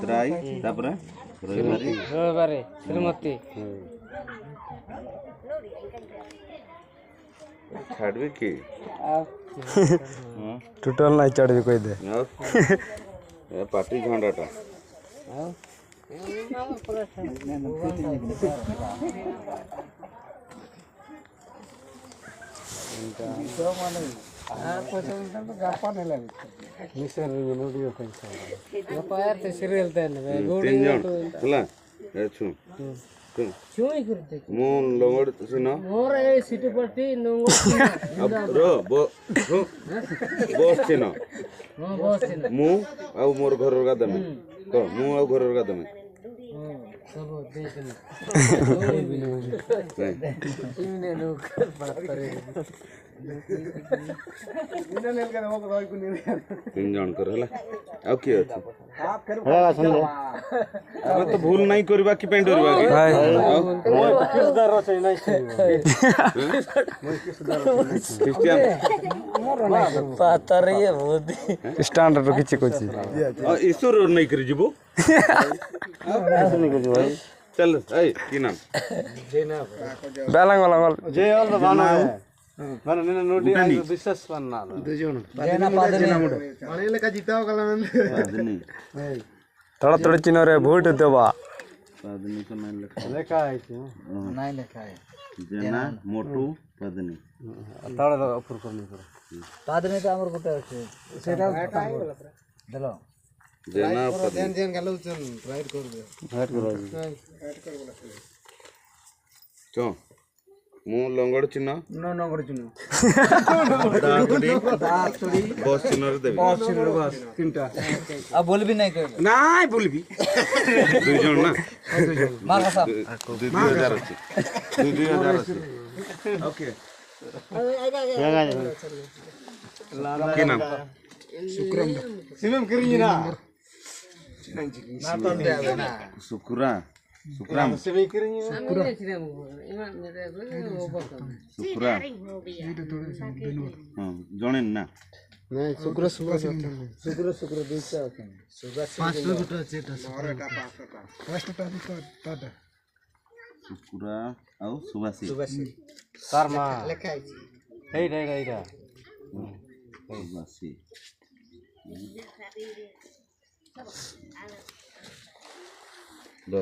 त्राई तापर रविवारे श्रीमती छाड़बे की टोटल नहीं चढ़बे कोई दे ए पार्टी झंडाटा सीरियल तीन जन हला एछु मु लोगड़ सुनो मोर ए सिटी पट्टी नंगो अब रो बॉस चिनो बस चिन्ह मु आ मोर घर गादमे तो मु आ घर गादमे सब देख तीन जन कर हला आ के अछि अब तो भूल नहीं करबा की पेंट करबा की किसदार छै नहीं क्रिश्चियन पता रही है बहुत स्टैंडर्ड किछि कोछि ईश्वर नहीं कर जीबो चल ए की नाम बेलंग वाला जय ऑल बानो మన నిన్న నోటి బిజినెస్ పన్నాను దజోను జైనా పాదనే మనీల కా జీతావ కలనంద पादनी थोड़ा थोड़ा चिन्ह रे वोट देबा पादनी को नहीं लेखा है नहीं लेखा है जना मोटू पादनी ताळा अप्रूव करनी करो पादने तो हमर गुटे আছে সেটা দিলো जना ध्यान ध्यान গালুচন রাইট করবে রাইট করবে तो मु लंगड़ चिन्ह नो नंगर चिन्ह दातुड़ी बॉस चिन्ह रे देबे बस चिन्ह बस तीनटा अब बोल भी नहीं कर नहीं बोल भी दुई जन ना मार साहब 2000 अछि 2000 अछि ओके की नाम शुक्रम सिमम करिए ना सुकुरा सुकुराम सिमम करिए सुकुरा हां जणे ना नहीं शुक्र शुक्र शुक्र शुक्र दुईटा আছে পাঁচটা দুটো আছে এটা আরেটা পাঁচটা টাটা सुकुरा आउ सुबासी সুবাসী শর্মা লেখা আছে এইটা এইটা এইটা सुबासी दो